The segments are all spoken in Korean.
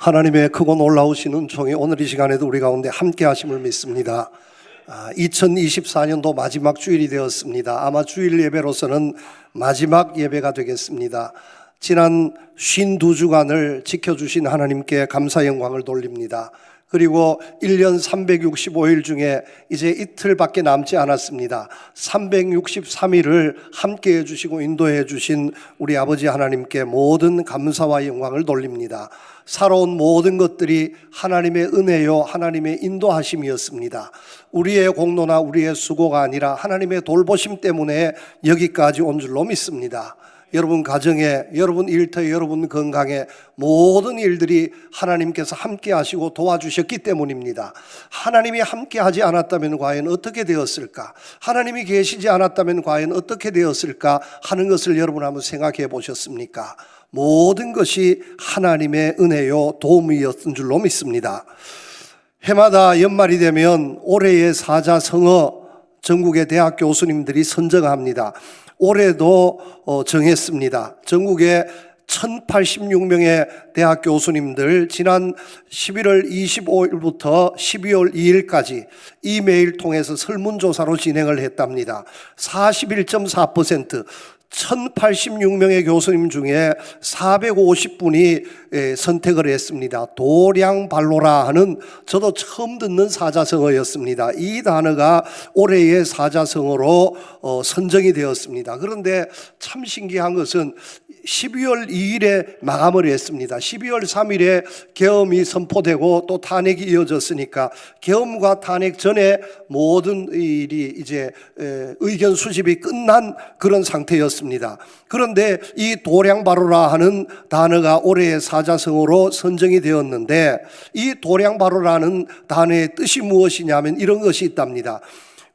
하나님의 크고 놀라우신 은총이 오늘 이 시간에도 우리 가운데 함께 하심을 믿습니다. 2024년도 마지막 주일이 되었습니다. 아마 주일 예배로서는 마지막 예배가 되겠습니다. 지난 52주간을 지켜주신 하나님께 감사 영광을 돌립니다. 그리고 1년 365일 중에 이제 이틀밖에 남지 않았습니다. 363일을 함께 해주시고 인도해 주신 우리 아버지 하나님께 모든 감사와 영광을 돌립니다. 살아온 모든 것들이 하나님의 은혜요 하나님의 인도하심이었습니다. 우리의 공로나 우리의 수고가 아니라 하나님의 돌보심 때문에 여기까지 온 줄로 믿습니다. 여러분 가정에, 여러분 일터에, 여러분 건강에 모든 일들이 하나님께서 함께 하시고 도와주셨기 때문입니다. 하나님이 함께 하지 않았다면 과연 어떻게 되었을까? 하나님이 계시지 않았다면 과연 어떻게 되었을까 하는 것을 여러분 한번 생각해 보셨습니까? 모든 것이 하나님의 은혜요 도움이었던 줄로 믿습니다. 해마다 연말이 되면 올해의 사자성어 전국의 대학 교수님들이 선정합니다. 올해도 정했습니다. 전국에 1086명의 대학 교수님들 지난 11월 25일부터 12월 2일까지 이메일 통해서 설문조사로 진행을 했답니다. 41.4% 1086명의 교수님 중에 450분이 선택을 했습니다. 도량발로라 하는 저도 처음 듣는 사자성어였습니다. 이 단어가 올해의 사자성어로 선정이 되었습니다. 그런데 참 신기한 것은 12월 2일에 마감을 했습니다. 12월 3일에 계엄이 선포되고 또 탄핵이 이어졌으니까 계엄과 탄핵 전에 모든 일이 이제 의견 수집이 끝난 그런 상태였습니다. 그런데 이 도량바로라 하는 단어가 올해의 사자성어로 선정이 되었는데 이 도량바로라는 단어의 뜻이 무엇이냐면 이런 것이 있답니다.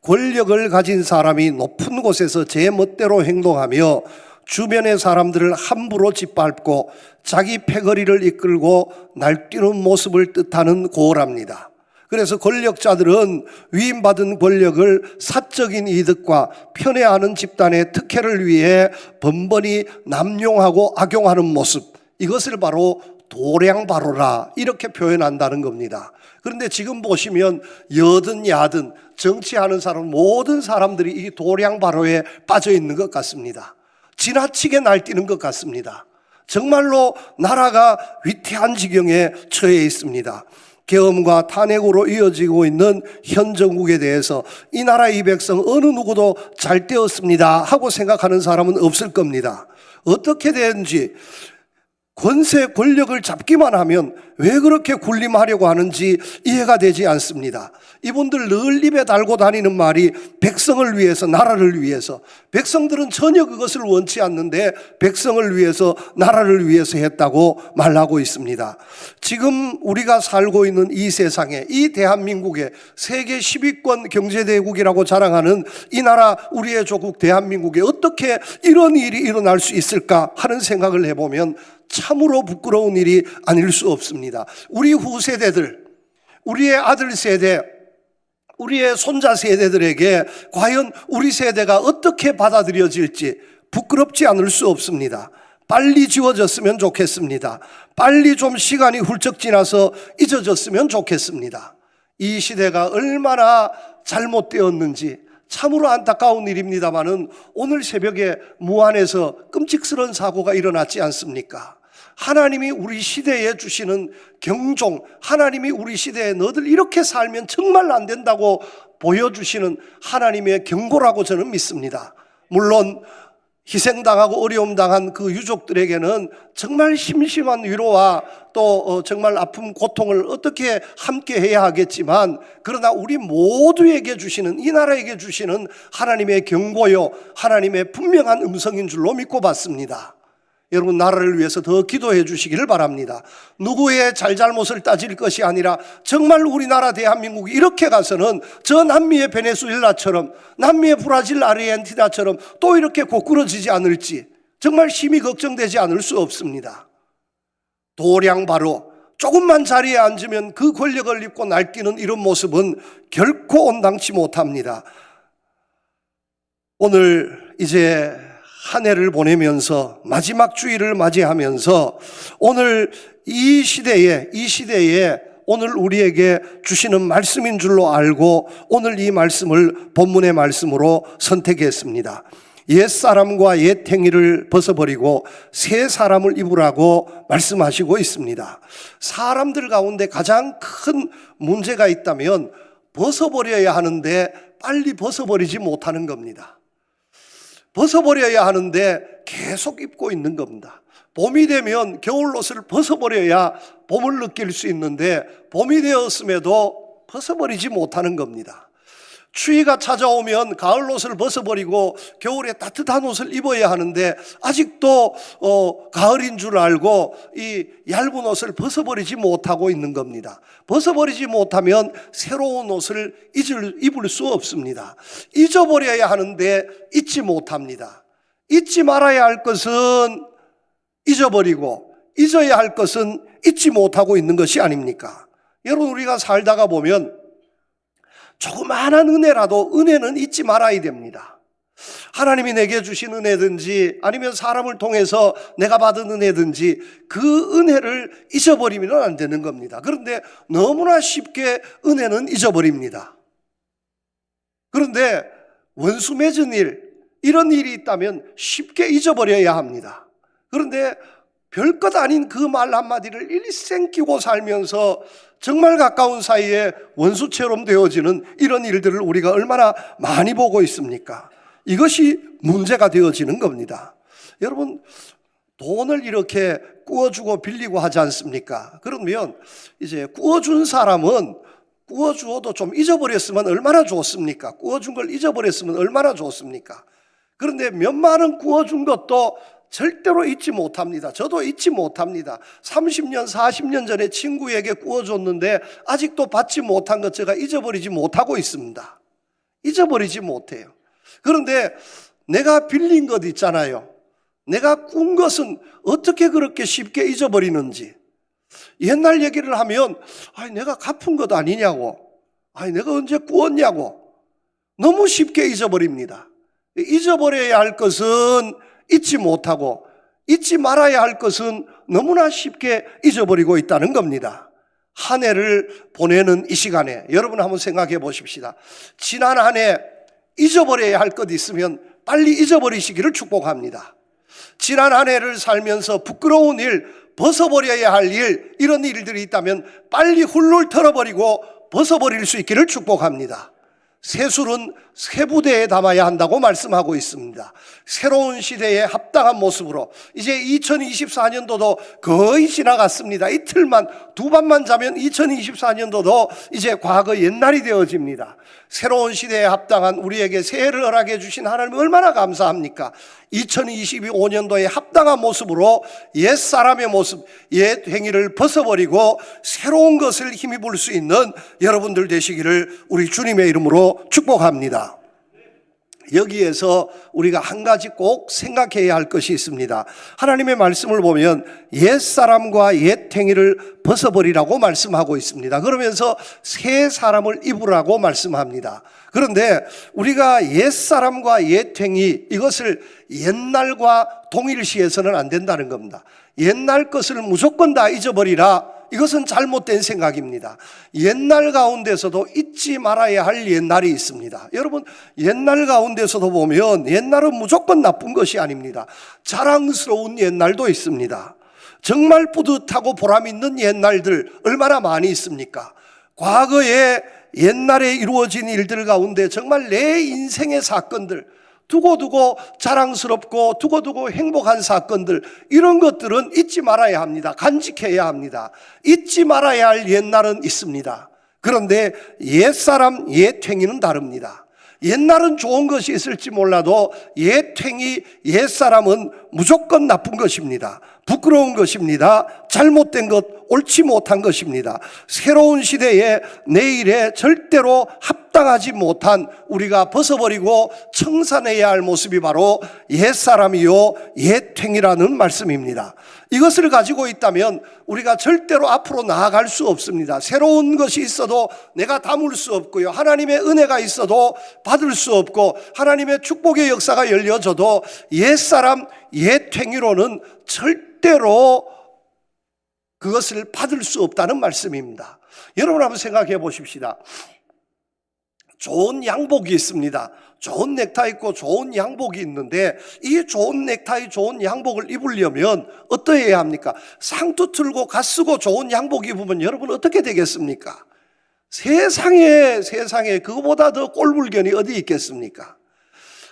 권력을 가진 사람이 높은 곳에서 제 멋대로 행동하며 주변의 사람들을 함부로 짓밟고 자기 패거리를 이끌고 날뛰는 모습을 뜻하는 고어랍니다. 그래서 권력자들은 위임받은 권력을 사적인 이득과 편애하는 집단의 특혜를 위해 번번이 남용하고 악용하는 모습, 이것을 바로 도량바로라 이렇게 표현한다는 겁니다. 그런데 지금 보시면 여든 야든 정치하는 사람 모든 사람들이 이 도량바로에 빠져 있는 것 같습니다. 지나치게 날뛰는 것 같습니다. 정말로 나라가 위태한 지경에 처해 있습니다. 계엄과 탄핵으로 이어지고 있는 현 정국에 대해서 이 나라 이 백성 어느 누구도 잘 되었습니다 하고 생각하는 사람은 없을 겁니다. 어떻게 되는지 권세 권력을 잡기만 하면 왜 그렇게 군림하려고 하는지 이해가 되지 않습니다. 이분들 늘 입에 달고 다니는 말이 백성을 위해서, 나라를 위해서. 백성들은 전혀 그것을 원치 않는데 백성을 위해서, 나라를 위해서 했다고 말하고 있습니다. 지금 우리가 살고 있는 이 세상에, 이 대한민국에 세계 10위권 경제대국이라고 자랑하는 이 나라 우리의 조국 대한민국에 어떻게 이런 일이 일어날 수 있을까 하는 생각을 해보면 참으로 부끄러운 일이 아닐 수 없습니다. 우리 후세대들, 우리의 아들 세대, 우리의 손자 세대들에게 과연 우리 세대가 어떻게 받아들여질지 부끄럽지 않을 수 없습니다. 빨리 지워졌으면 좋겠습니다. 빨리 좀 시간이 훌쩍 지나서 잊어졌으면 좋겠습니다. 이 시대가 얼마나 잘못되었는지 참으로 안타까운 일입니다마는 오늘 새벽에 무안에서 끔찍스러운 사고가 일어났지 않습니까? 하나님이 우리 시대에 주시는 경종, 하나님이 우리 시대에 너들 이렇게 살면 정말 안 된다고 보여주시는 하나님의 경고라고 저는 믿습니다. 물론 희생당하고 어려움 당한 그 유족들에게는 정말 심심한 위로와 또 정말 아픔 고통을 어떻게 함께 해야 하겠지만, 그러나 우리 모두에게 주시는, 이 나라에게 주시는 하나님의 경고요 하나님의 분명한 음성인 줄로 믿고 받습니다. 여러분 나라를 위해서 더 기도해 주시기를 바랍니다. 누구의 잘잘못을 따질 것이 아니라 정말 우리나라 대한민국이 이렇게 가서는 저 남미의 베네수엘라처럼, 남미의 브라질 아르헨티나처럼 또 이렇게 고꾸러지지 않을지 정말 심히 걱정되지 않을 수 없습니다. 도량바로 조금만 자리에 앉으면 그 권력을 입고 날뛰는 이런 모습은 결코 온당치 못합니다. 오늘 이제 한 해를 보내면서 마지막 주일을 맞이하면서 오늘 이 시대에 오늘 우리에게 주시는 말씀인 줄로 알고 오늘 이 말씀을 본문의 말씀으로 선택했습니다. 옛사람과 옛 행위를 벗어버리고 새 사람을 입으라고 말씀하시고 있습니다. 사람들 가운데 가장 큰 문제가 있다면 벗어버려야 하는데 빨리 벗어버리지 못하는 겁니다. 벗어버려야 하는데 계속 입고 있는 겁니다. 봄이 되면 겨울 옷을 벗어버려야 봄을 느낄 수 있는데 봄이 되었음에도 벗어버리지 못하는 겁니다. 추위가 찾아오면 가을 옷을 벗어버리고 겨울에 따뜻한 옷을 입어야 하는데 아직도 가을인 줄 알고 이 얇은 옷을 벗어버리지 못하고 있는 겁니다. 벗어버리지 못하면 새로운 옷을 입을 수 없습니다. 잊어버려야 하는데 잊지 못합니다. 잊지 말아야 할 것은 잊어버리고 잊어야 할 것은 잊지 못하고 있는 것이 아닙니까? 여러분, 우리가 살다가 보면 조그마한 은혜라도 은혜는 잊지 말아야 됩니다. 하나님이 내게 주신 은혜든지 아니면 사람을 통해서 내가 받은 은혜든지 그 은혜를 잊어버리면 안 되는 겁니다. 그런데 너무나 쉽게 은혜는 잊어버립니다. 그런데 원수 맺은 이런 일이 있다면 쉽게 잊어버려야 합니다. 그런데 별것 아닌 그 말 한마디를 일생 끼고 살면서 정말 가까운 사이에 원수처럼 되어지는 이런 일들을 우리가 얼마나 많이 보고 있습니까? 이것이 문제가 되어지는 겁니다. 여러분, 돈을 이렇게 꾸어주고 빌리고 하지 않습니까? 그러면 이제 꾸어준 사람은 꾸어주어도 좀 잊어버렸으면 얼마나 좋습니까? 꾸어준 걸 잊어버렸으면 얼마나 좋습니까? 그런데 몇만원 꾸어준 것도 절대로 잊지 못합니다. 저도 잊지 못합니다. 30년, 40년 전에 친구에게 꾸어줬는데 아직도 받지 못한 것 제가 잊어버리지 못하고 있습니다. 잊어버리지 못해요. 그런데 내가 빌린 것 있잖아요. 내가 꾼 것은 어떻게 그렇게 쉽게 잊어버리는지. 옛날 얘기를 하면 내가 갚은 것 아니냐고, 내가 언제 꾸었냐고 너무 쉽게 잊어버립니다. 잊어버려야 할 것은 잊지 못하고 잊지 말아야 할 것은 너무나 쉽게 잊어버리고 있다는 겁니다. 한 해를 보내는 이 시간에 여러분 한번 생각해 보십시다. 지난 한 해 잊어버려야 할 것 있으면 빨리 잊어버리시기를 축복합니다. 지난 한 해를 살면서 부끄러운 일, 벗어버려야 할 일, 이런 일들이 있다면 빨리 훌훌 털어버리고 벗어버릴 수 있기를 축복합니다. 새술은 새 부대에 담아야 한다고 말씀하고 있습니다. 새로운 시대에 합당한 모습으로 이제 2024년도도 거의 지나갔습니다. 이틀만, 두 밤만 자면 2024년도도 이제 과거 옛날이 되어집니다. 새로운 시대에 합당한 우리에게 새해를 허락해 주신 하나님 얼마나 감사합니까? 2025년도에 합당한 모습으로 옛 사람의 모습, 옛 행위를 벗어버리고 새로운 것을 힘입을 수 있는 여러분들 되시기를 우리 주님의 이름으로 축복합니다. 여기에서 우리가 한 가지 꼭 생각해야 할 것이 있습니다. 하나님의 말씀을 보면 옛사람과 옛 행위를 벗어버리라고 말씀하고 있습니다. 그러면서 새 사람을 입으라고 말씀합니다. 그런데 우리가 옛사람과 옛 행위, 이것을 옛날과 동일시해서는 안 된다는 겁니다. 옛날 것을 무조건 다 잊어버리라, 이것은 잘못된 생각입니다. 옛날 가운데서도 잊지 말아야 할 옛날이 있습니다. 여러분, 옛날 가운데서도 보면 옛날은 무조건 나쁜 것이 아닙니다. 자랑스러운 옛날도 있습니다. 정말 뿌듯하고 보람 있는 옛날들 얼마나 많이 있습니까? 과거에 옛날에 이루어진 일들 가운데 정말 내 인생의 사건들, 두고두고 자랑스럽고 두고두고 행복한 사건들, 이런 것들은 잊지 말아야 합니다. 간직해야 합니다. 잊지 말아야 할 옛날은 있습니다. 그런데 옛사람, 옛 행위는 다릅니다. 옛날은 좋은 것이 있을지 몰라도 옛 행위, 옛사람은 무조건 나쁜 것입니다. 부끄러운 것입니다. 잘못된 것, 옳지 못한 것입니다. 새로운 시대에 내일에 절대로 합당하지 못한 우리가 벗어버리고 청산해야 할 모습이 바로 옛사람이요 옛행이라는 말씀입니다. 이것을 가지고 있다면 우리가 절대로 앞으로 나아갈 수 없습니다. 새로운 것이 있어도 내가 담을 수 없고요, 하나님의 은혜가 있어도 받을 수 없고, 하나님의 축복의 역사가 열려져도 옛사람 옛행위로는 절대로 그것을 받을 수 없다는 말씀입니다. 여러분 한번 생각해 보십시다. 좋은 양복이 있습니다. 좋은 넥타이 있고 좋은 양복이 있는데, 이 좋은 넥타이, 좋은 양복을 입으려면 어떠해야 합니까? 상투 틀고 갓 쓰고 좋은 양복 입으면 여러분 어떻게 되겠습니까? 세상에 그거보다 더 꼴불견이 어디 있겠습니까?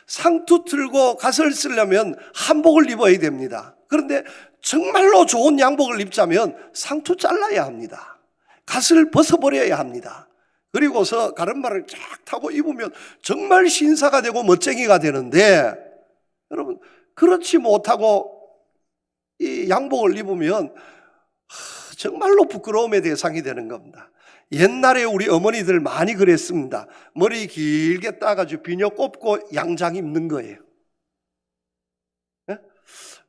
상투 틀고 갓을 쓰려면 한복을 입어야 됩니다. 그런데 정말로 좋은 양복을 입자면 상투 잘라야 합니다. 갓을 벗어버려야 합니다. 그리고서 가르마를 쫙 타고 입으면 정말 신사가 되고 멋쟁이가 되는데, 여러분 그렇지 못하고 이 양복을 입으면 정말로 부끄러움의 대상이 되는 겁니다. 옛날에 우리 어머니들 많이 그랬습니다. 머리 길게 따가지고 비녀 꼽고 양장 입는 거예요.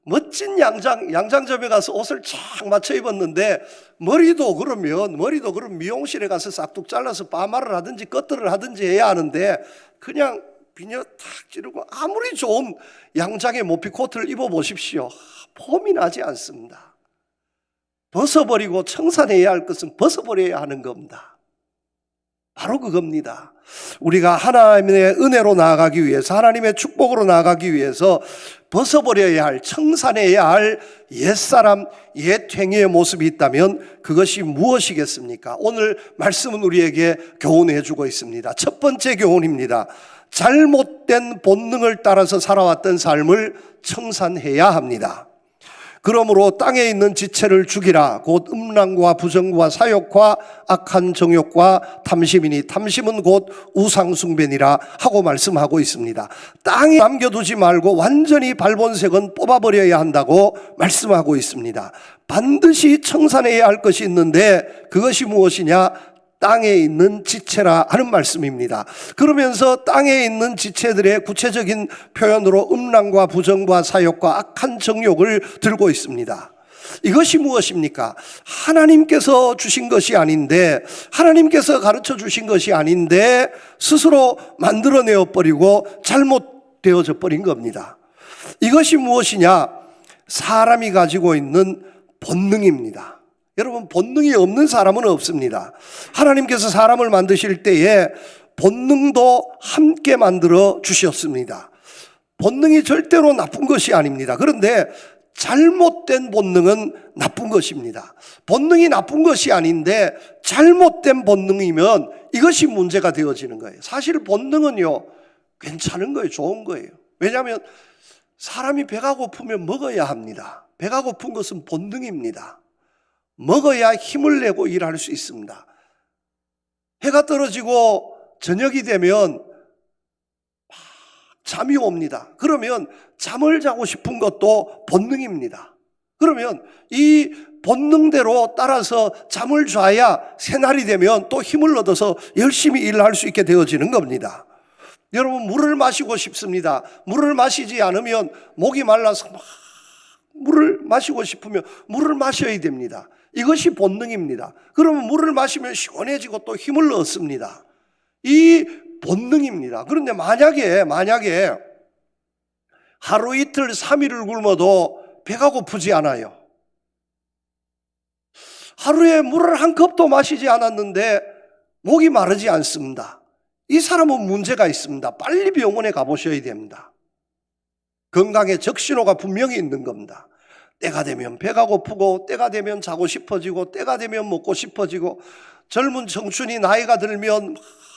멋진 양장점에 가서 옷을 쫙 맞춰 입었는데, 머리도 그럼 미용실에 가서 싹둑 잘라서 파마를 하든지 커트를 하든지 해야 하는데, 그냥 비녀 탁 찌르고 아무리 좋은 양장의 모피 코트를 입어 보십시오. 폼이 나지 않습니다. 벗어버리고 청산해야 할 것은 벗어버려야 하는 겁니다. 바로 그겁니다. 우리가 하나님의 은혜로 나아가기 위해서, 하나님의 축복으로 나아가기 위해서 벗어버려야 할, 청산해야 할 옛사람, 옛행위의 모습이 있다면 그것이 무엇이겠습니까? 오늘 말씀은 우리에게 교훈해 주고 있습니다. 첫 번째 교훈입니다. 잘못된 본능을 따라서 살아왔던 삶을 청산해야 합니다. 그러므로 땅에 있는 지체를 죽이라. 곧 음란과 부정과 사욕과 악한 정욕과 탐심이니 탐심은 곧 우상숭배니라 하고 말씀하고 있습니다. 땅에 남겨두지 말고 완전히 발본색은 뽑아버려야 한다고 말씀하고 있습니다. 반드시 청산해야 할 것이 있는데 그것이 무엇이냐? 땅에 있는 지체라 하는 말씀입니다. 그러면서 땅에 있는 지체들의 구체적인 표현으로 음란과 부정과 사욕과 악한 정욕을 들고 있습니다. 이것이 무엇입니까? 하나님께서 주신 것이 아닌데, 하나님께서 가르쳐 주신 것이 아닌데 스스로 만들어내어 버리고 잘못되어져 버린 겁니다. 이것이 무엇이냐? 사람이 가지고 있는 본능입니다. 여러분, 본능이 없는 사람은 없습니다. 하나님께서 사람을 만드실 때에 본능도 함께 만들어 주셨습니다. 본능이 절대로 나쁜 것이 아닙니다. 그런데 잘못된 본능은 나쁜 것입니다. 본능이 나쁜 것이 아닌데 잘못된 본능이면 이것이 문제가 되어지는 거예요. 사실 본능은요, 괜찮은 거예요. 좋은 거예요. 왜냐하면 사람이 배가 고프면 먹어야 합니다. 배가 고픈 것은 본능입니다. 먹어야 힘을 내고 일할 수 있습니다. 해가 떨어지고 저녁이 되면 잠이 옵니다. 그러면 잠을 자고 싶은 것도 본능입니다. 그러면 이 본능대로 따라서 잠을 자야 새날이 되면 또 힘을 얻어서 열심히 일할 수 있게 되어지는 겁니다. 여러분, 물을 마시고 싶습니다. 물을 마시지 않으면 목이 말라서 물을 마시고 싶으면 물을 마셔야 됩니다. 이것이 본능입니다. 그러면 물을 마시면 시원해지고 또 힘을 얻습니다. 이 본능입니다. 그런데 만약에 하루 이틀 3일을 굶어도 배가 고프지 않아요. 하루에 물을 한 컵도 마시지 않았는데 목이 마르지 않습니다. 이 사람은 문제가 있습니다. 빨리 병원에 가보셔야 됩니다. 건강에 적신호가 분명히 있는 겁니다. 때가 되면 배가 고프고, 때가 되면 자고 싶어지고, 때가 되면 먹고 싶어지고, 젊은 청춘이 나이가 들면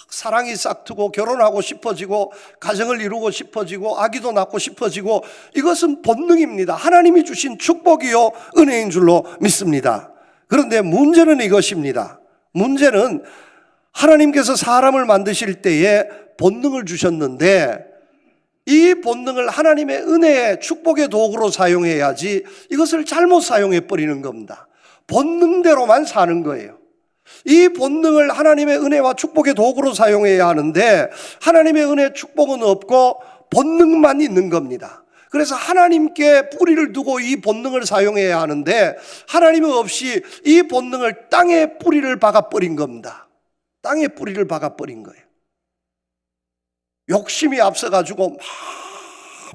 사랑이 싹트고 결혼하고 싶어지고, 가정을 이루고 싶어지고, 아기도 낳고 싶어지고, 이것은 본능입니다. 하나님이 주신 축복이요 은혜인 줄로 믿습니다. 그런데 문제는 이것입니다. 문제는 하나님께서 사람을 만드실 때에 본능을 주셨는데 이 본능을 하나님의 은혜의 축복의 도구로 사용해야지 이것을 잘못 사용해 버리는 겁니다. 본능대로만 사는 거예요. 이 본능을 하나님의 은혜와 축복의 도구로 사용해야 하는데 하나님의 은혜 축복은 없고 본능만 있는 겁니다. 그래서 하나님께 뿌리를 두고 이 본능을 사용해야 하는데 하나님 없이 이 본능을 땅에 뿌리를 박아버린 겁니다. 땅에 뿌리를 박아버린 거예요. 욕심이 앞서가지고 막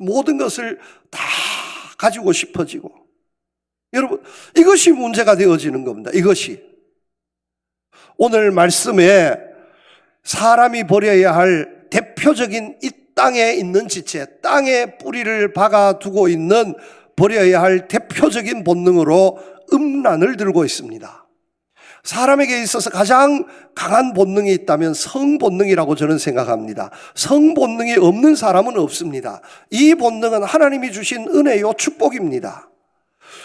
모든 것을 다 가지고 싶어지고, 여러분 이것이 문제가 되어지는 겁니다. 이것이 오늘 말씀에 사람이 버려야 할 대표적인 이 땅에 있는 지체, 땅에 뿌리를 박아두고 있는 버려야 할 대표적인 본능으로 음란을 들고 있습니다. 사람에게 있어서 가장 강한 본능이 있다면 성본능이라고 저는 생각합니다. 성본능이 없는 사람은 없습니다. 이 본능은 하나님이 주신 은혜요 축복입니다.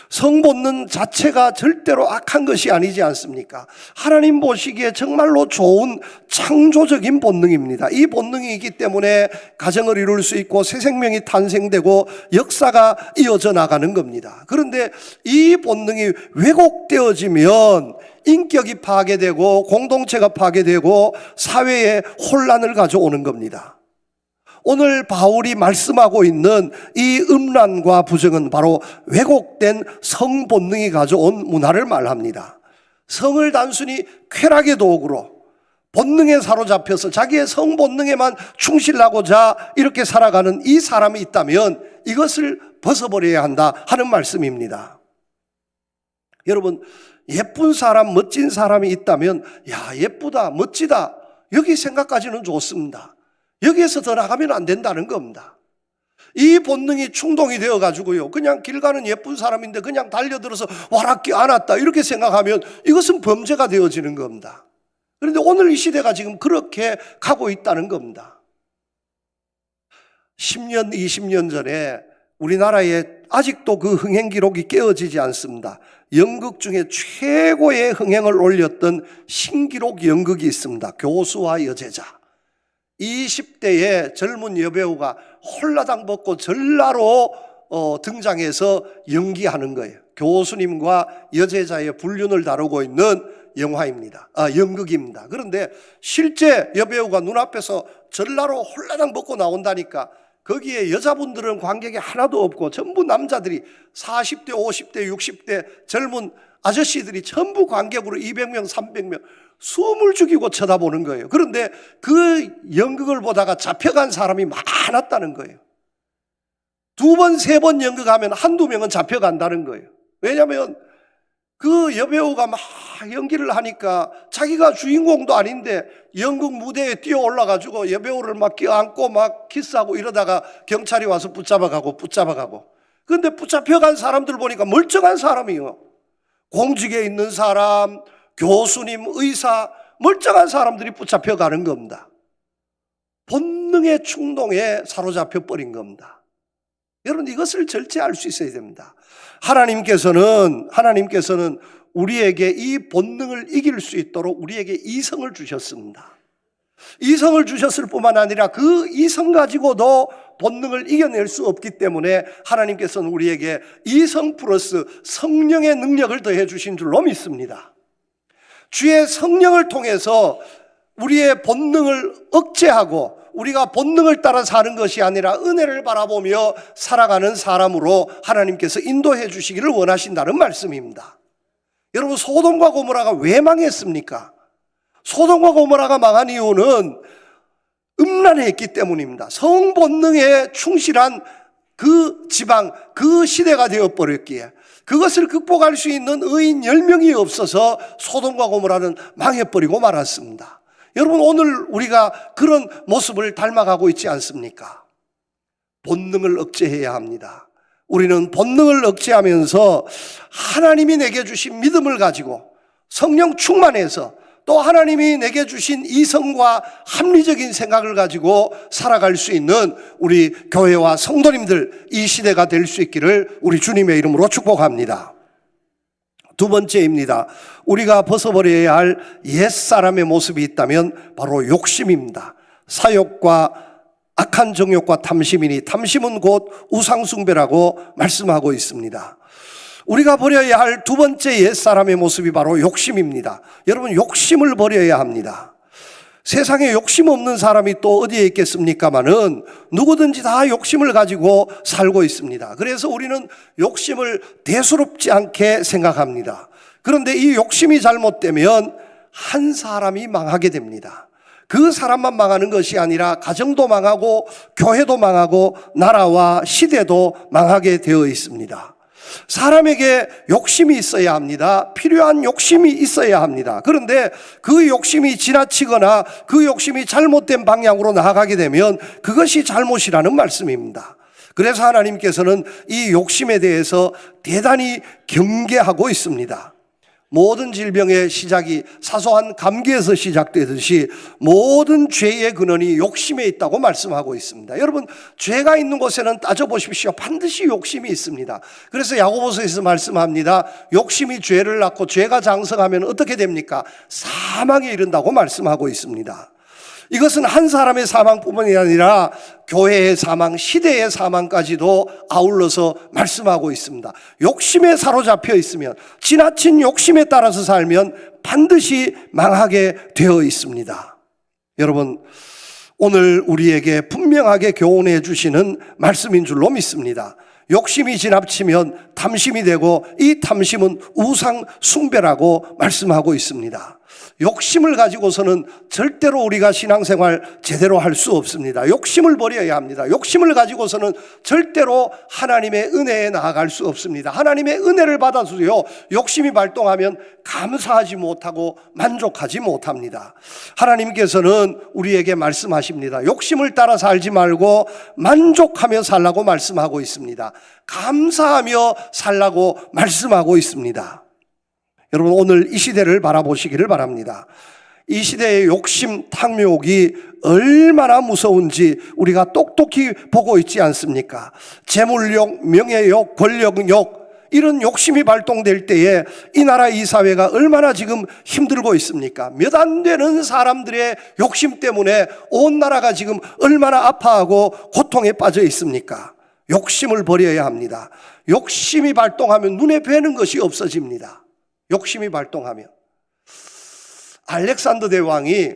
성본능 자체가 절대로 악한 것이 아니지 않습니까? 하나님 보시기에 정말로 좋은 창조적인 본능입니다. 이 본능이 있기 때문에 가정을 이룰 수 있고 새 생명이 탄생되고 역사가 이어져 나가는 겁니다. 그런데 이 본능이 왜곡되어지면 인격이 파괴되고 공동체가 파괴되고 사회에 혼란을 가져오는 겁니다. 오늘 바울이 말씀하고 있는 이 음란과 부정은 바로 왜곡된 성본능이 가져온 문화를 말합니다. 성을 단순히 쾌락의 도구로 본능에 사로잡혀서 자기의 성본능에만 충실하고자 이렇게 살아가는 이 사람이 있다면 이것을 벗어버려야 한다 하는 말씀입니다. 여러분, 예쁜 사람, 멋진 사람이 있다면 야, 예쁘다, 멋지다, 여기 생각까지는 좋습니다. 여기에서 더 나가면 안 된다는 겁니다. 이 본능이 충동이 되어가지고요, 그냥 길 가는 예쁜 사람인데 그냥 달려들어서 와락기 안았다 이렇게 생각하면 이것은 범죄가 되어지는 겁니다. 그런데 오늘 이 시대가 지금 그렇게 가고 있다는 겁니다. 10년, 20년 전에 우리나라에 아직도 그 흥행 기록이 깨어지지 않습니다. 연극 중에 최고의 흥행을 올렸던 신기록 연극이 있습니다. 교수와 여제자. 20대의 젊은 여배우가 홀라당 벗고 전라로 등장해서 연기하는 거예요. 교수님과 여제자의 불륜을 다루고 있는 영화입니다. 연극입니다. 그런데 실제 여배우가 눈앞에서 전라로 홀라당 벗고 나온다니까 거기에 여자분들은 관객이 하나도 없고 전부 남자들이 40대, 50대, 60대 젊은 아저씨들이 전부 관객으로 200명, 300명 숨을 죽이고 쳐다보는 거예요. 그런데 그 연극을 보다가 잡혀간 사람이 많았다는 거예요. 2번, 3번 연극하면 한두 명은 잡혀간다는 거예요. 왜냐하면 그 여배우가 막 연기를 하니까 자기가 주인공도 아닌데 연극 무대에 뛰어 올라가지고 여배우를 막 껴안고 막 키스하고 이러다가 경찰이 와서 붙잡아가고. 그런데 붙잡혀간 사람들 보니까 멀쩡한 사람이에요. 공직에 있는 사람, 교수님, 의사, 멀쩡한 사람들이 붙잡혀가는 겁니다. 본능의 충동에 사로잡혀 버린 겁니다. 여러분, 이것을 절제할 수 있어야 됩니다. 하나님께서는 우리에게 이 본능을 이길 수 있도록 우리에게 이성을 주셨습니다. 이성을 주셨을 뿐만 아니라 그 이성 가지고도 본능을 이겨낼 수 없기 때문에 하나님께서는 우리에게 이성 플러스 성령의 능력을 더해 주신 줄로 믿습니다. 주의 성령을 통해서 우리의 본능을 억제하고 우리가 본능을 따라 사는 것이 아니라 은혜를 바라보며 살아가는 사람으로 하나님께서 인도해 주시기를 원하신다는 말씀입니다. 여러분, 소돔과 고모라가 왜 망했습니까? 소돔과 고모라가 망한 이유는 음란했기 때문입니다. 성본능에 충실한 그 지방, 그 시대가 되어버렸기에 그것을 극복할 수 있는 의인 10명이 없어서 소돔과 고모라는 망해버리고 말았습니다. 여러분, 오늘 우리가 그런 모습을 닮아가고 있지 않습니까? 본능을 억제해야 합니다. 우리는 본능을 억제하면서 하나님이 내게 주신 믿음을 가지고 성령 충만해서 또 하나님이 내게 주신 이성과 합리적인 생각을 가지고 살아갈 수 있는 우리 교회와 성도님들, 이 시대가 될 수 있기를 우리 주님의 이름으로 축복합니다. 두 번째입니다. 우리가 벗어버려야 할 옛사람의 모습이 있다면 바로 욕심입니다. 사욕과 악한 정욕과 탐심이니 탐심은 곧 우상숭배라고 말씀하고 있습니다. 우리가 버려야 할 두 번째 옛사람의 모습이 바로 욕심입니다. 여러분, 욕심을 버려야 합니다. 세상에 욕심 없는 사람이 또 어디에 있겠습니까마는 누구든지 다 욕심을 가지고 살고 있습니다. 그래서 우리는 욕심을 대수롭지 않게 생각합니다. 그런데 이 욕심이 잘못되면 한 사람이 망하게 됩니다. 그 사람만 망하는 것이 아니라 가정도 망하고 교회도 망하고 나라와 시대도 망하게 되어 있습니다. 사람에게 욕심이 있어야 합니다. 필요한 욕심이 있어야 합니다. 그런데 그 욕심이 지나치거나 그 욕심이 잘못된 방향으로 나아가게 되면 그것이 잘못이라는 말씀입니다. 그래서 하나님께서는 이 욕심에 대해서 대단히 경계하고 있습니다. 모든 질병의 시작이 사소한 감기에서 시작되듯이 모든 죄의 근원이 욕심에 있다고 말씀하고 있습니다. 여러분, 죄가 있는 곳에는 따져보십시오. 반드시 욕심이 있습니다. 그래서 야고보서에서 말씀합니다. 욕심이 죄를 낳고 죄가 장성하면 어떻게 됩니까? 사망에 이른다고 말씀하고 있습니다. 이것은 한 사람의 사망뿐만이 아니라 교회의 사망, 시대의 사망까지도 아울러서 말씀하고 있습니다. 욕심에 사로잡혀 있으면, 지나친 욕심에 따라서 살면 반드시 망하게 되어 있습니다. 여러분, 오늘 우리에게 분명하게 교훈해 주시는 말씀인 줄로 믿습니다. 욕심이 지나치면 탐심이 되고 이 탐심은 우상 숭배라고 말씀하고 있습니다. 욕심을 가지고서는 절대로 우리가 신앙생활 제대로 할 수 없습니다. 욕심을 버려야 합니다. 욕심을 가지고서는 절대로 하나님의 은혜에 나아갈 수 없습니다. 하나님의 은혜를 받아서요, 욕심이 발동하면 감사하지 못하고 만족하지 못합니다. 하나님께서는 우리에게 말씀하십니다. 욕심을 따라 살지 말고 만족하며 살라고 말씀하고 있습니다. 감사하며 살라고 말씀하고 있습니다. 여러분, 오늘 이 시대를 바라보시기를 바랍니다. 이 시대의 욕심, 탐욕이 얼마나 무서운지 우리가 똑똑히 보고 있지 않습니까? 재물욕, 명예욕, 권력욕, 이런 욕심이 발동될 때에 이 나라, 이 사회가 얼마나 지금 힘들고 있습니까? 몇 안 되는 사람들의 욕심 때문에 온 나라가 지금 얼마나 아파하고 고통에 빠져 있습니까? 욕심을 버려야 합니다. 욕심이 발동하면 눈에 뵈는 것이 없어집니다. 욕심이 발동하면. 알렉산더 대왕이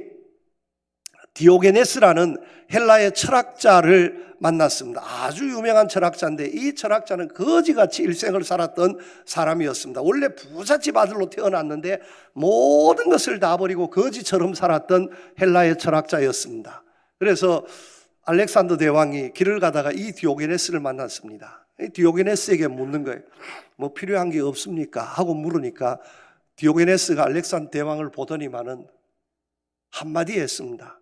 디오게네스라는 헬라의 철학자를 만났습니다. 아주 유명한 철학자인데 이 철학자는 거지같이 일생을 살았던 사람이었습니다. 원래 부잣집 아들로 태어났는데 모든 것을 다 버리고 거지처럼 살았던 헬라의 철학자였습니다. 그래서 알렉산더 대왕이 길을 가다가 이 디오게네스를 만났습니다. 디오게네스에게 묻는 거예요. 뭐 필요한 게 없습니까? 하고 물으니까 디오게네스가 알렉산더 대왕을 보더니만은 한마디 했습니다.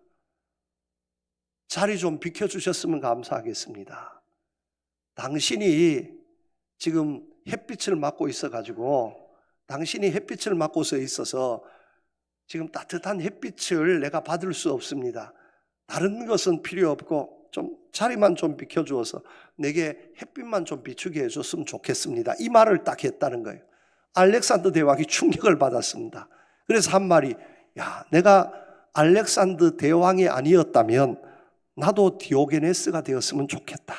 자리 좀 비켜주셨으면 감사하겠습니다. 당신이 지금 햇빛을 맞고 있어가지고, 당신이 햇빛을 맞고서 있어서 지금 따뜻한 햇빛을 내가 받을 수 없습니다. 다른 것은 필요 없고 좀 자리만 좀 비켜주어서 내게 햇빛만 좀 비추게 해줬으면 좋겠습니다. 이 말을 딱 했다는 거예요. 알렉산더 대왕이 충격을 받았습니다. 그래서 한 말이, 야, 내가 알렉산더 대왕이 아니었다면 나도 디오게네스가 되었으면 좋겠다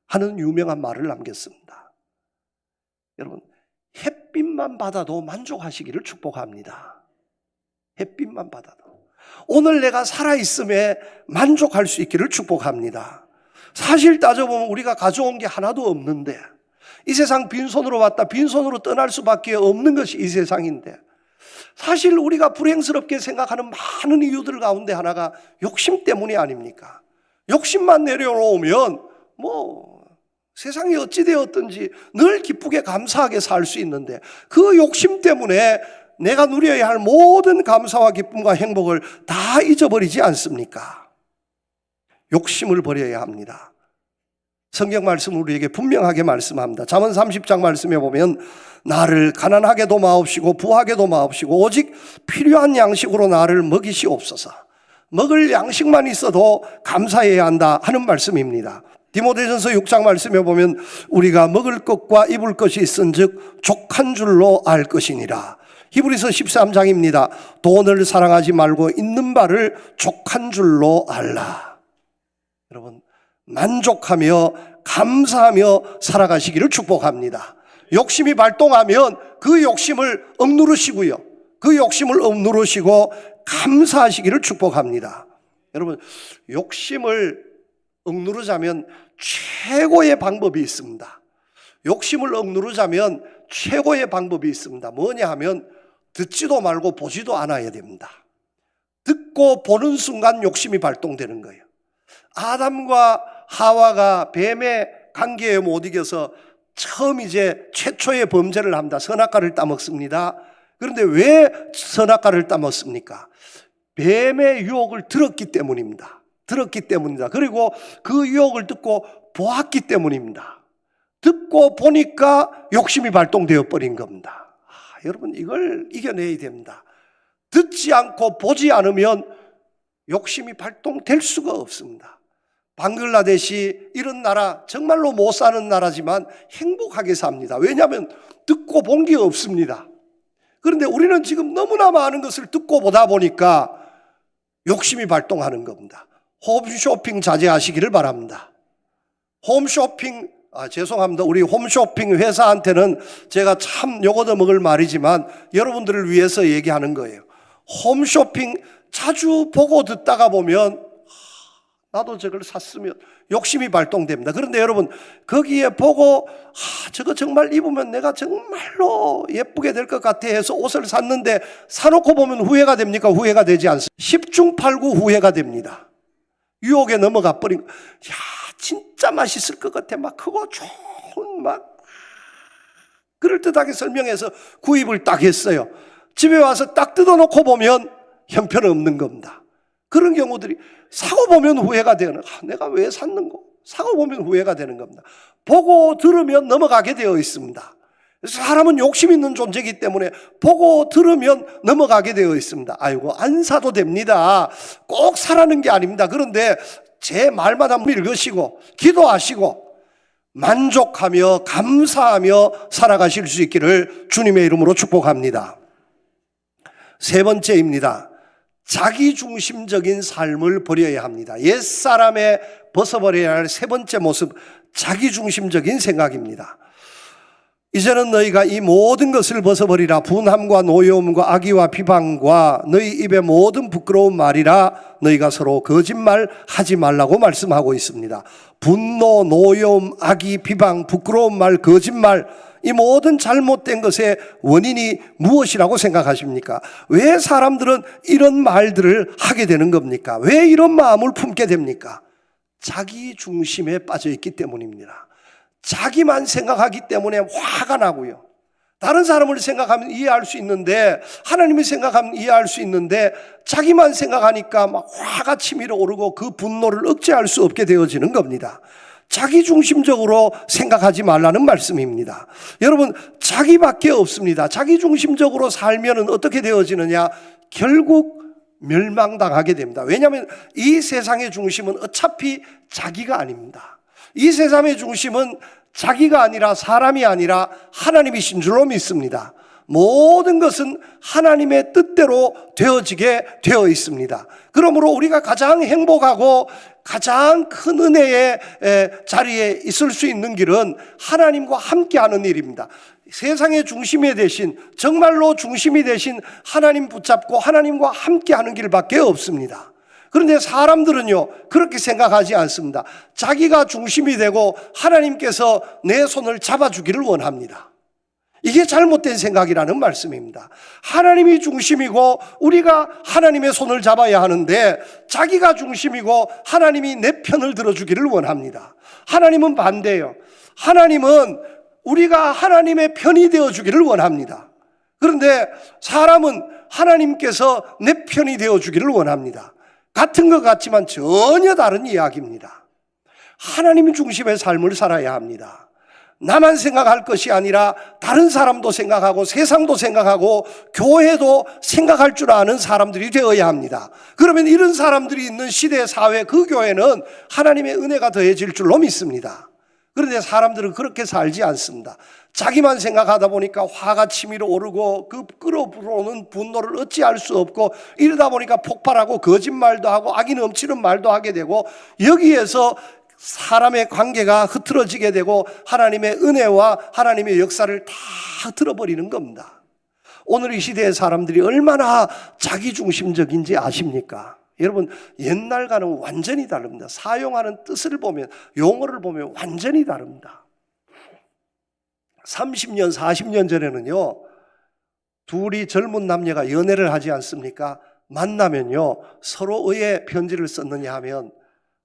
하는 유명한 말을 남겼습니다. 여러분, 햇빛만 받아도 만족하시기를 축복합니다. 햇빛만 받아도. 오늘 내가 살아있음에 만족할 수 있기를 축복합니다. 사실 따져보면 우리가 가져온 게 하나도 없는데, 이 세상 빈손으로 왔다 빈손으로 떠날 수밖에 없는 것이 이 세상인데, 사실 우리가 불행스럽게 생각하는 많은 이유들 가운데 하나가 욕심 때문이 아닙니까? 욕심만 내려놓으면 뭐 세상이 어찌 되었든지 늘 기쁘게 감사하게 살 수 있는데, 그 욕심 때문에 내가 누려야 할 모든 감사와 기쁨과 행복을 다 잊어버리지 않습니까? 욕심을 버려야 합니다. 성경 말씀은 우리에게 분명하게 말씀합니다. 잠언 30장 말씀에 보면 나를 가난하게도 마옵시고 부하게도 마옵시고 오직 필요한 양식으로 나를 먹이시옵소서. 먹을 양식만 있어도 감사해야 한다 하는 말씀입니다. 디모데전서 6장 말씀에 보면 우리가 먹을 것과 입을 것이 있은즉 족한 줄로 알 것이니라. 히브리서 13장입니다. 돈을 사랑하지 말고 있는 바를 족한 줄로 알라. 여러분, 만족하며 감사하며 살아가시기를 축복합니다. 욕심이 발동하면 그 욕심을 억누르시고요. 그 욕심을 억누르시고 감사하시기를 축복합니다. 여러분, 욕심을 억누르자면 최고의 방법이 있습니다. 욕심을 억누르자면 최고의 방법이 있습니다. 뭐냐 하면 듣지도 말고 보지도 않아야 됩니다. 듣고 보는 순간 욕심이 발동되는 거예요. 아담과 하와가 뱀의 관계에 못 이겨서 처음 이제 최초의 범죄를 합니다. 선악과를 따먹습니다. 그런데 왜 선악과를 따먹습니까? 뱀의 유혹을 들었기 때문입니다. 들었기 때문입니다. 그리고 그 유혹을 듣고 보았기 때문입니다. 듣고 보니까 욕심이 발동되어 버린 겁니다. 여러분, 이걸 이겨내야 됩니다. 듣지 않고 보지 않으면 욕심이 발동될 수가 없습니다. 방글라데시 이런 나라, 정말로 못 사는 나라지만 행복하게 삽니다. 왜냐하면 듣고 본 게 없습니다. 그런데 우리는 지금 너무나 많은 것을 듣고 보다 보니까 욕심이 발동하는 겁니다. 홈쇼핑 자제하시기를 바랍니다. 홈쇼핑, 죄송합니다. 우리 홈쇼핑 회사한테는 제가 참 요거도 먹을 말이지만 여러분들을 위해서 얘기하는 거예요. 홈쇼핑 자주 보고 듣다가 보면 나도 저걸 샀으면 욕심이 발동됩니다. 그런데 여러분, 거기에 보고 저거 정말 입으면 내가 정말로 예쁘게 될 것 같아 해서 옷을 샀는데 사놓고 보면 후회가 됩니까? 후회가 되지 않습니다. 10중 8구 후회가 됩니다. 유혹에 넘어가 버린, 진짜 맛있을 것 같아. 막 크고 좋은 막 그럴듯하게 설명해서 구입을 딱 했어요. 집에 와서 딱 뜯어놓고 보면 형편없는 겁니다. 그런 경우들이 사고 보면 후회가 되는, 내가 왜 샀는고? 사고 보면 후회가 되는 겁니다. 보고 들으면 넘어가게 되어 있습니다. 사람은 욕심 있는 존재이기 때문에 보고 들으면 넘어가게 되어 있습니다. 아이고, 안 사도 됩니다. 꼭 사라는 게 아닙니다. 그런데 제 말만 한번 읽으시고 기도하시고 만족하며 감사하며 살아가실 수 있기를 주님의 이름으로 축복합니다. 세 번째입니다. 자기중심적인 삶을 버려야 합니다. 옛사람에 벗어버려야 할 세 번째 모습, 자기중심적인 생각입니다. 이제는 너희가 이 모든 것을 벗어버리라. 분함과 노여움과 악의와 비방과 너희 입의 모든 부끄러운 말이라. 너희가 서로 거짓말 하지 말라고 말씀하고 있습니다. 분노, 노여움, 악의, 비방, 부끄러운 말, 거짓말, 이 모든 잘못된 것의 원인이 무엇이라고 생각하십니까? 왜 사람들은 이런 말들을 하게 되는 겁니까? 왜 이런 마음을 품게 됩니까? 자기 중심에 빠져 있기 때문입니다. 자기만 생각하기 때문에 화가 나고요. 다른 사람을 생각하면 이해할 수 있는데, 하나님을 생각하면 이해할 수 있는데, 자기만 생각하니까 막 화가 치밀어 오르고 그 분노를 억제할 수 없게 되어지는 겁니다. 자기중심적으로 생각하지 말라는 말씀입니다. 여러분, 자기밖에 없습니다. 자기중심적으로 살면 어떻게 되어지느냐? 결국 멸망당하게 됩니다. 왜냐하면 이 세상의 중심은 어차피 자기가 아닙니다. 이 세상의 중심은 자기가 아니라 사람이 아니라 하나님이신 줄로 믿습니다. 모든 것은 하나님의 뜻대로 되어지게 되어 있습니다. 그러므로 우리가 가장 행복하고 가장 큰 은혜의 자리에 있을 수 있는 길은 하나님과 함께하는 일입니다. 세상의 중심이 되신, 정말로 중심이 되신 하나님 붙잡고 하나님과 함께하는 길밖에 없습니다. 그런데 사람들은요, 그렇게 생각하지 않습니다. 자기가 중심이 되고 하나님께서 내 손을 잡아주기를 원합니다. 이게 잘못된 생각이라는 말씀입니다. 하나님이 중심이고 우리가 하나님의 손을 잡아야 하는데 자기가 중심이고 하나님이 내 편을 들어주기를 원합니다. 하나님은 반대예요. 하나님은 우리가 하나님의 편이 되어주기를 원합니다. 그런데 사람은 하나님께서 내 편이 되어주기를 원합니다. 같은 것 같지만 전혀 다른 이야기입니다. 하나님 중심의 삶을 살아야 합니다. 나만 생각할 것이 아니라 다른 사람도 생각하고 세상도 생각하고 교회도 생각할 줄 아는 사람들이 되어야 합니다. 그러면 이런 사람들이 있는 시대, 사회, 그 교회는 하나님의 은혜가 더해질 줄로 믿습니다. 그런데 사람들은 그렇게 살지 않습니다. 자기만 생각하다 보니까 화가 치밀어 오르고 그 끓어오르는 분노를 어찌할 수 없고 이러다 보니까 폭발하고 거짓말도 하고 악이 넘치는 말도 하게 되고 여기에서 사람의 관계가 흐트러지게 되고 하나님의 은혜와 하나님의 역사를 다 흐트러버리는 겁니다. 오늘 이 시대의 사람들이 얼마나 자기중심적인지 아십니까? 여러분, 옛날과는 완전히 다릅니다. 사용하는 뜻을 보면, 용어를 보면 완전히 다릅니다. 30년, 40년 전에는요, 둘이 젊은 남녀가 연애를 하지 않습니까? 만나면요, 서로의 편지를 썼느냐 하면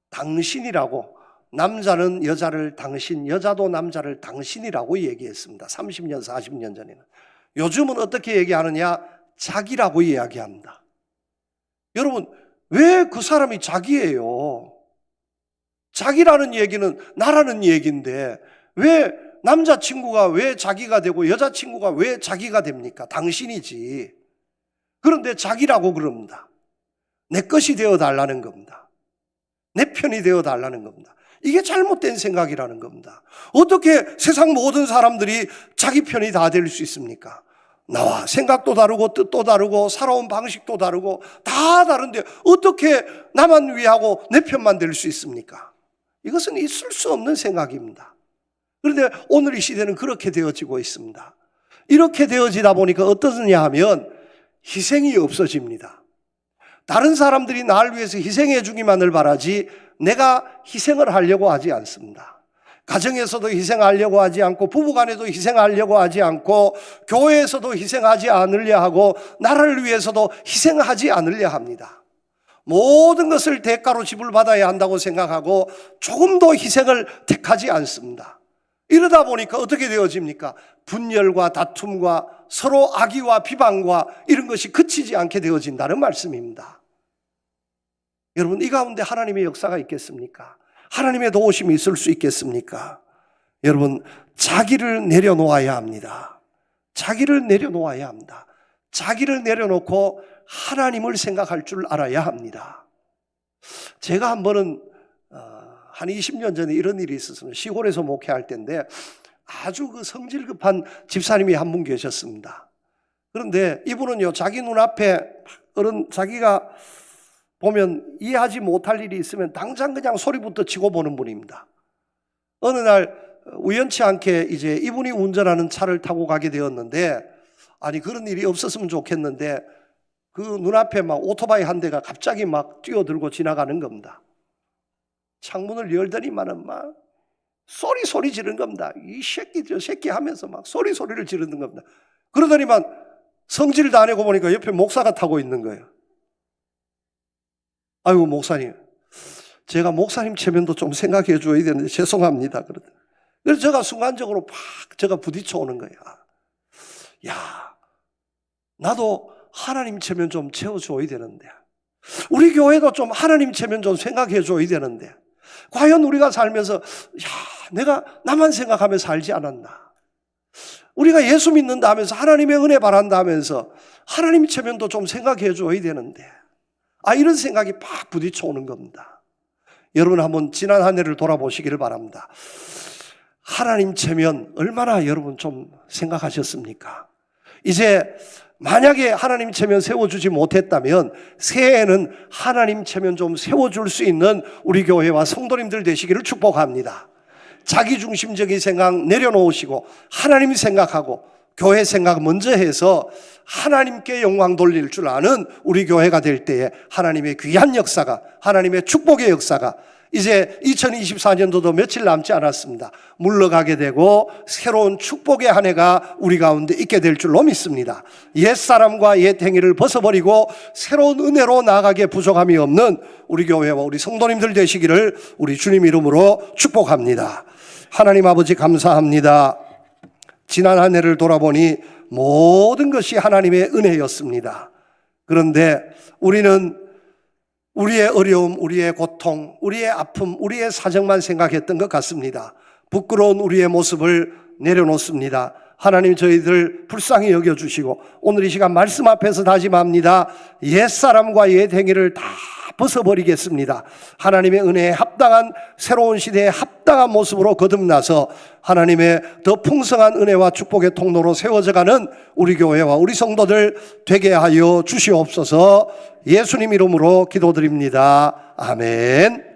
당신이라고, 남자는 여자를 당신, 여자도 남자를 당신이라고 얘기했습니다. 30년, 40년 전에는. 요즘은 어떻게 얘기하느냐? 자기라고 이야기합니다. 여러분, 왜 그 사람이 자기예요? 자기라는 얘기는 나라는 얘기인데 왜 남자친구가 왜 자기가 되고 여자친구가 왜 자기가 됩니까? 당신이지. 그런데 자기라고 그럽니다. 내 것이 되어달라는 겁니다. 내 편이 되어달라는 겁니다. 이게 잘못된 생각이라는 겁니다. 어떻게 세상 모든 사람들이 자기 편이 다 될 수 있습니까? 나와 생각도 다르고 뜻도 다르고 살아온 방식도 다르고 다 다른데 어떻게 나만 위하고 내 편만 될 수 있습니까? 이것은 있을 수 없는 생각입니다. 그런데 오늘 이 시대는 그렇게 되어지고 있습니다. 이렇게 되어지다 보니까 어떠냐 하면 희생이 없어집니다. 다른 사람들이 나를 위해서 희생해 주기만을 바라지 내가 희생을 하려고 하지 않습니다. 가정에서도 희생하려고 하지 않고 부부간에도 희생하려고 하지 않고 교회에서도 희생하지 않으려 하고 나라를 위해서도 희생하지 않으려 합니다. 모든 것을 대가로 지불받아야 한다고 생각하고 조금도 희생을 택하지 않습니다. 이러다 보니까 어떻게 되어집니까? 분열과 다툼과 서로 악의와 비방과 이런 것이 그치지 않게 되어진다는 말씀입니다. 여러분, 이 가운데 하나님의 역사가 있겠습니까? 하나님의 도우심이 있을 수 있겠습니까? 여러분, 자기를 내려놓아야 합니다. 자기를 내려놓아야 합니다. 자기를 내려놓고 하나님을 생각할 줄 알아야 합니다. 제가 한 번은 한 20년 전에 이런 일이 있었습니다. 시골에서 목회할 때인데 아주 그 성질 급한 집사님이 한 분 계셨습니다. 그런데 이분은요, 자기 눈앞에 자기가 보면 이해하지 못할 일이 있으면 당장 그냥 소리부터 치고 보는 분입니다. 어느 날 우연치 않게 이제 이분이 운전하는 차를 타고 가게 되었는데, 아니 그런 일이 없었으면 좋겠는데 그 눈앞에 막 오토바이 한 대가 갑자기 막 뛰어들고 지나가는 겁니다. 창문을 열더니만은 막 소리 지르는 겁니다. 이 새끼 저 새끼 하면서 막 소리를 지르는 겁니다. 그러더니만 성질도 안 내고 보니까 옆에 목사가 타고 있는 거예요. 아이고 목사님, 제가 목사님 체면도 좀 생각해 줘야 되는데 죄송합니다. 그래서 제가 순간적으로 제가 부딪혀 오는 거예요. 야, 나도 하나님 체면 좀 채워줘야 되는데, 우리 교회도 좀 하나님 체면 좀 생각해 줘야 되는데, 과연 우리가 살면서 내가 나만 생각하며 살지 않았나? 우리가 예수 믿는다 하면서 하나님의 은혜 바란다 하면서 하나님 체면도 좀 생각해 줘야 되는데, 이런 생각이 팍 부딪혀 오는 겁니다. 여러분 한번 지난 한 해를 돌아보시기를 바랍니다. 하나님 체면 얼마나 여러분 좀 생각하셨습니까? 이제 만약에 하나님 체면 세워주지 못했다면 새해에는 하나님 체면 좀 세워줄 수 있는 우리 교회와 성도님들 되시기를 축복합니다. 자기중심적인 생각 내려놓으시고 하나님 생각하고 교회 생각 먼저 해서 하나님께 영광 돌릴 줄 아는 우리 교회가 될 때에 하나님의 귀한 역사가, 하나님의 축복의 역사가 이제 2024년도도 며칠 남지 않았습니다. 물러가게 되고 새로운 축복의 한 해가 우리 가운데 있게 될 줄로 믿습니다. 옛사람과 옛 행위를 벗어버리고 새로운 은혜로 나아가게 부족함이 없는 우리 교회와 우리 성도님들 되시기를 우리 주님 이름으로 축복합니다. 하나님 아버지 감사합니다. 지난 한 해를 돌아보니 모든 것이 하나님의 은혜였습니다. 그런데 우리는 우리의 어려움, 우리의 고통, 우리의 아픔, 우리의 사정만 생각했던 것 같습니다. 부끄러운 우리의 모습을 내려놓습니다. 하나님 저희들 불쌍히 여겨주시고 오늘 이 시간 말씀 앞에서 다짐합니다. 옛사람과 옛 행위를 다 벗어버리겠습니다. 하나님의 은혜에 합당한 새로운 시대에 합당한 모습으로 거듭나서 하나님의 더 풍성한 은혜와 축복의 통로로 세워져가는 우리 교회와 우리 성도들 되게 하여 주시옵소서. 예수님 이름으로 기도드립니다. 아멘.